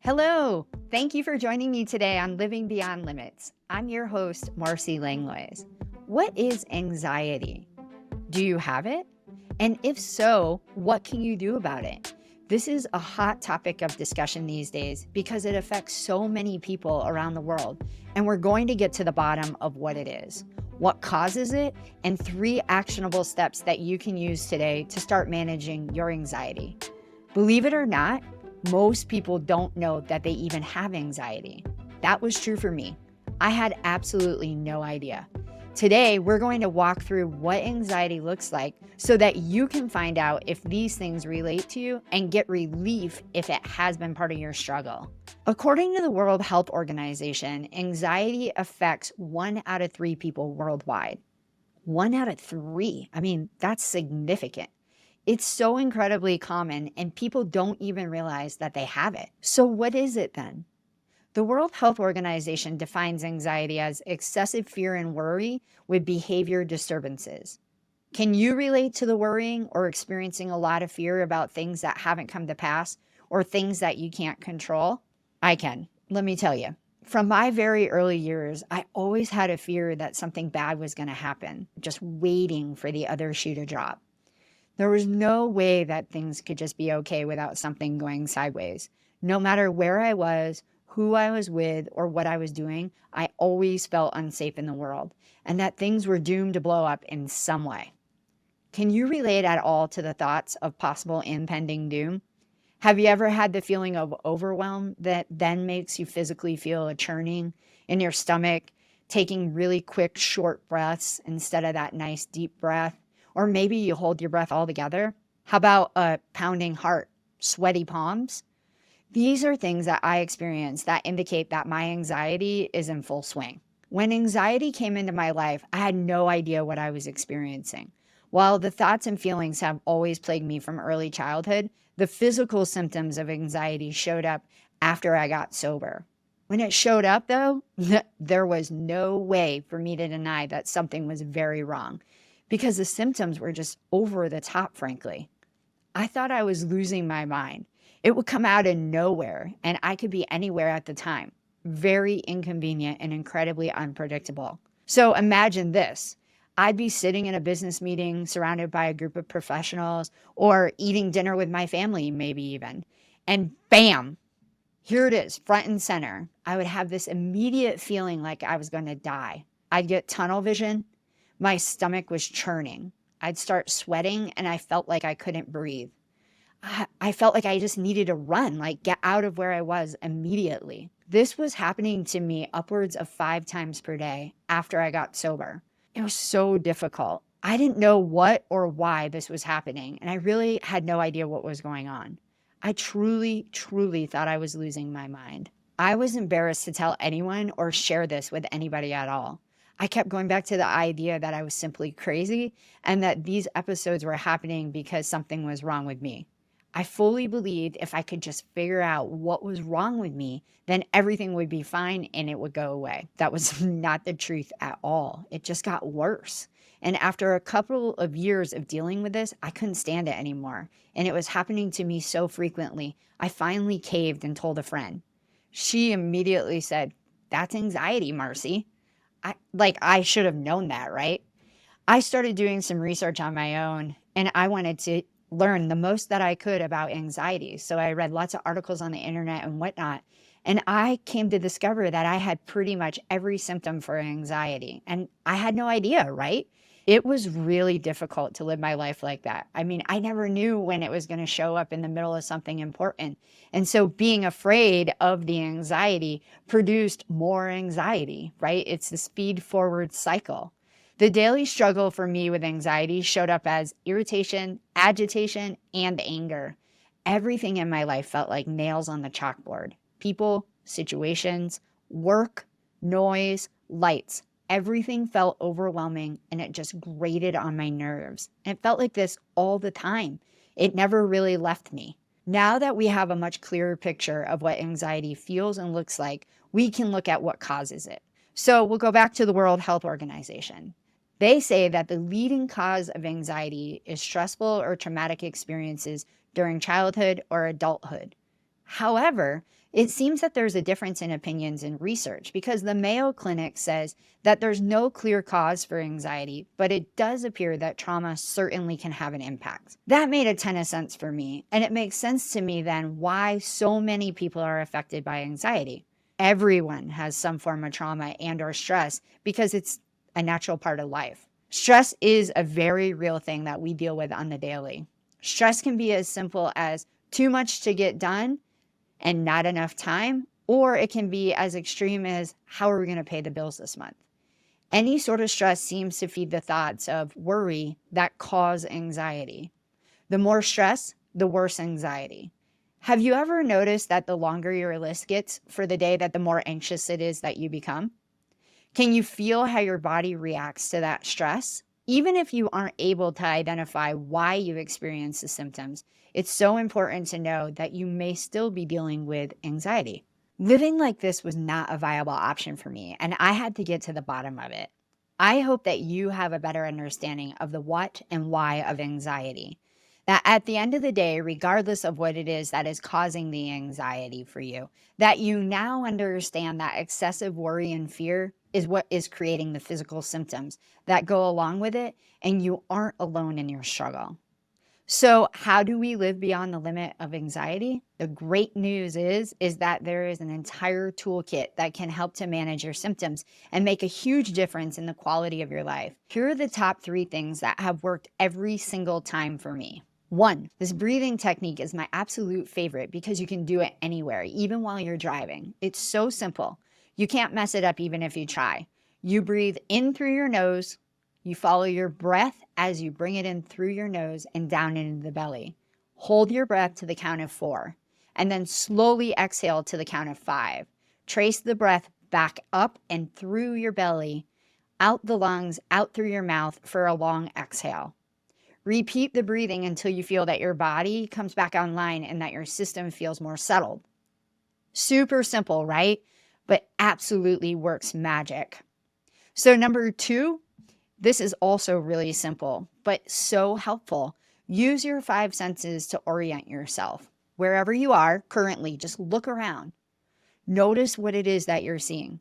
Hello. Thank you for joining me today on Living Beyond Limits. I'm your host, Marcy Langlois. What is anxiety? Do you have it? And if so, what can you do about it? This is a hot topic of discussion these days because it affects so many people around the world. And we're going to get to the bottom of what it is, what causes it, and 3 actionable steps that you can use today to start managing your anxiety. Believe it or not, most people don't know that they even have anxiety. That was true for me. I had absolutely no idea. Today, we're going to walk through what anxiety looks like so that you can find out if these things relate to you and get relief if it has been part of your struggle. According to the World Health Organization, anxiety affects 1 out of 3 people worldwide. 1 out of 3. I mean, that's significant. It's so incredibly common, and people don't even realize that they have it. So, what is it then? The World Health Organization defines anxiety as excessive fear and worry with behavior disturbances. Can you relate to the worrying or experiencing a lot of fear about things that haven't come to pass or things that you can't control? I can. Let me tell you. From my very early years, I always had a fear that something bad was going to happen, just waiting for the other shoe to drop. There was no way that things could just be okay without something going sideways. No matter where I was, who I was with, or what I was doing, I always felt unsafe in the world and that things were doomed to blow up in some way. Can you relate at all to the thoughts of possible impending doom? Have you ever had the feeling of overwhelm that then makes you physically feel a churning in your stomach, taking really quick, short breaths instead of that nice deep breath? Or maybe you hold your breath altogether. How about a pounding heart, sweaty palms? These are things that I experience that indicate that my anxiety is in full swing. When anxiety came into my life, I had no idea what I was experiencing. While the thoughts and feelings have always plagued me from early childhood, the physical symptoms of anxiety showed up after I got sober. When it showed up, though, there was no way for me to deny that something was very wrong because the symptoms were just over the top, frankly. I thought I was losing my mind. It would come out of nowhere, and I could be anywhere at the time. Very inconvenient and incredibly unpredictable. So imagine this. I'd be sitting in a business meeting surrounded by a group of professionals or eating dinner with my family, maybe even. And bam, here it is, front and center. I would have this immediate feeling like I was going to die. I'd get tunnel vision. My stomach was churning. I'd start sweating and I felt like I couldn't breathe. I felt like I just needed to run, like get out of where I was immediately. This was happening to me upwards of 5 times per day after I got sober. It was so difficult. I didn't know what or why this was happening, and I really had no idea what was going on. I truly, truly thought I was losing my mind. I was embarrassed to tell anyone or share this with anybody at all. I kept going back to the idea that I was simply crazy and that these episodes were happening because something was wrong with me. I fully believed if I could just figure out what was wrong with me, then everything would be fine and it would go away. That was not the truth at all. It just got worse. And after a couple of years of dealing with this, I couldn't stand it anymore. And it was happening to me so frequently, I finally caved and told a friend. She immediately said, "That's anxiety, Marcy." I should have known that, right? I started doing some research on my own and I wanted to learn the most that I could about anxiety. So I read lots of articles on the internet and whatnot. And I came to discover that I had pretty much every symptom for anxiety. And I had no idea, right? It was really difficult to live my life like that. I mean, I never knew when it was going to show up in the middle of something important. And so being afraid of the anxiety produced more anxiety, right? It's this feed forward cycle. The daily struggle for me with anxiety showed up as irritation, agitation, and anger. Everything in my life felt like nails on the chalkboard. People, situations, work, noise, lights. Everything felt overwhelming and it just grated on my nerves. And it felt like this all the time. It never really left me. Now that we have a much clearer picture of what anxiety feels and looks like, we can look at what causes it. So we'll go back to the World Health Organization. They say that the leading cause of anxiety is stressful or traumatic experiences during childhood or adulthood. However, It seems that there's a difference in opinions in research because the Mayo Clinic says that there's no clear cause for anxiety, but it does appear that trauma certainly can have an impact. That made a ton of sense for me, and it makes sense to me then why so many people are affected by anxiety. Everyone has some form of trauma and or stress because it's a natural part of life. Stress is a very real thing that we deal with on the daily. Stress can be as simple as too much to get done and not enough time, or it can be as extreme as how are we going to pay the bills this month? Any sort of stress seems to feed the thoughts of worry that cause anxiety. The more stress, the worse anxiety. Have you ever noticed that the longer your list gets for the day, that the more anxious it is that you become? Can you feel how your body reacts to that stress? Even if you aren't able to identify why you experience the symptoms, it's so important to know that you may still be dealing with anxiety. Living like this was not a viable option for me, and I had to get to the bottom of it. I hope that you have a better understanding of the what and why of anxiety. That at the end of the day, regardless of what it is that is causing the anxiety for you, that you now understand that excessive worry and fear is what is creating the physical symptoms that go along with it, and you aren't alone in your struggle. So, how do we live beyond the limit of anxiety? The great news is that there is an entire toolkit that can help to manage your symptoms and make a huge difference in the quality of your life. Here are the top 3 things that have worked every single time for me. 1, this breathing technique is my absolute favorite because you can do it anywhere, even while you're driving. It's so simple. You can't mess it up even if you try. You breathe in through your nose. You follow your breath as you bring it in through your nose and down into the belly. Hold your breath to the count of 4, and then slowly exhale to the count of 5. Trace the breath back up and through your belly, out the lungs, out through your mouth for a long exhale. Repeat the breathing until you feel that your body comes back online and that your system feels more settled. Super simple, right? But absolutely works magic. So number 2, this is also really simple, but so helpful. Use your 5 senses to orient yourself. Wherever you are currently, just look around. Notice what it is that you're seeing.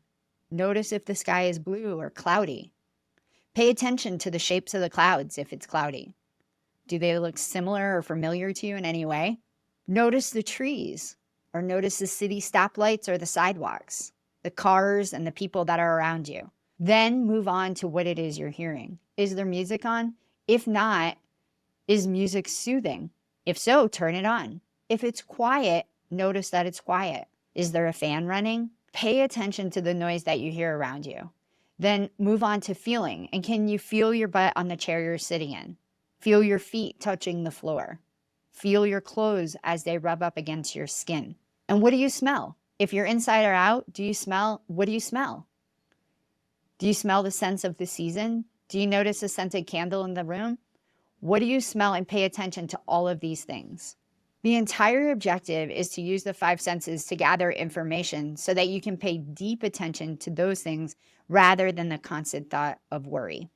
Notice if the sky is blue or cloudy. Pay attention to the shapes of the clouds if it's cloudy. Do they look similar or familiar to you in any way? Notice the trees, or notice the city stoplights or the sidewalks, the cars and the people that are around you. Then move on to what it is you're hearing. Is there music on? If not, is music soothing? If so, turn it on. If it's quiet, notice that it's quiet. Is there a fan running? Pay attention to the noise that you hear around you. Then move on to feeling. And can you feel your butt on the chair you're sitting in? Feel your feet touching the floor. Feel your clothes as they rub up against your skin. And what do you smell? If you're inside or out, what do you smell? Do you smell the scents of the season? Do you notice a scented candle in the room? What do you smell? And pay attention to all of these things. The entire objective is to use the 5 senses to gather information so that you can pay deep attention to those things rather than the constant thought of worry.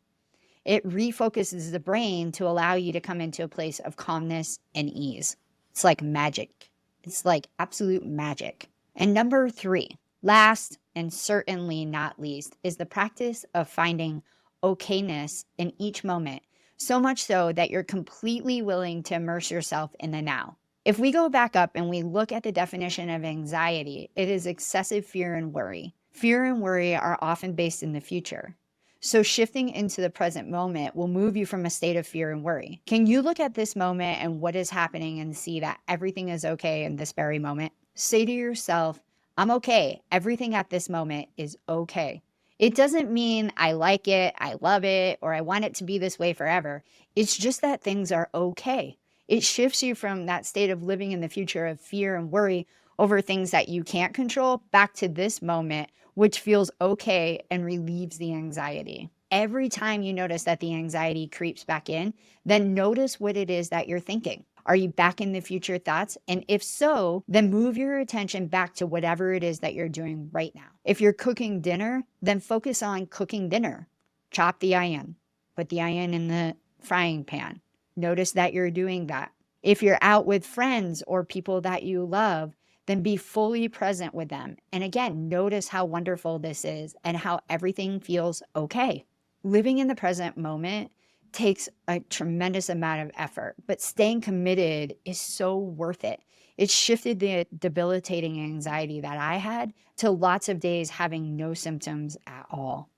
It refocuses the brain to allow you to come into a place of calmness and ease. It's like magic. It's like absolute magic. And number 3, last and certainly not least, is the practice of finding okayness in each moment, so much so that you're completely willing to immerse yourself in the now. If we go back up and we look at the definition of anxiety, it is excessive fear and worry. Fear and worry are often based in the future. So shifting into the present moment will move you from a state of fear and worry. Can you look at this moment and what is happening and see that everything is okay in this very moment? Say to yourself, I'm okay. Everything at this moment is okay. It doesn't mean I like it, I love it, or I want it to be this way forever. It's just that things are okay. It shifts you from that state of living in the future of fear and worry over things that you can't control back to this moment, which feels okay and relieves the anxiety. Every time you notice that the anxiety creeps back in, then notice what it is that you're thinking. Are you back in the future thoughts? And if so, then move your attention back to whatever it is that you're doing right now. If you're cooking dinner, then focus on cooking dinner. Chop the onion, put the onion in the frying pan. Notice that you're doing that. If you're out with friends or people that you love, then be fully present with them. And again, notice how wonderful this is and how everything feels okay. Living in the present moment takes a tremendous amount of effort, but staying committed is so worth it. It shifted the debilitating anxiety that I had to lots of days having no symptoms at all.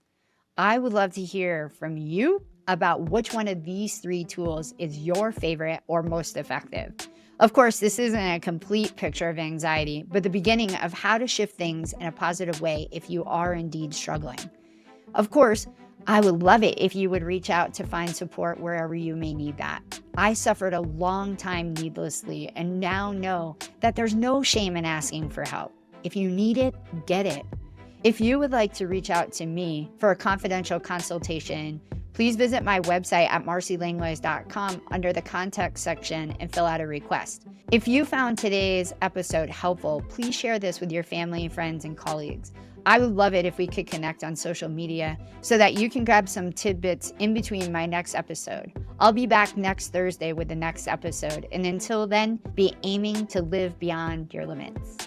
I would love to hear from you about which one of these 3 tools is your favorite or most effective. Of course, this isn't a complete picture of anxiety, but the beginning of how to shift things in a positive way if you are indeed struggling. Of course, I would love it if you would reach out to find support wherever you may need that. I suffered a long time needlessly and now know that there's no shame in asking for help. If you need it, get it. If you would like to reach out to me for a confidential consultation, please visit my website at marcylanglois.com under the contact section and fill out a request. If you found today's episode helpful, please share this with your family, friends, and colleagues. I would love it if we could connect on social media so that you can grab some tidbits in between my next episode. I'll be back next Thursday with the next episode, and until then, be aiming to live beyond your limits.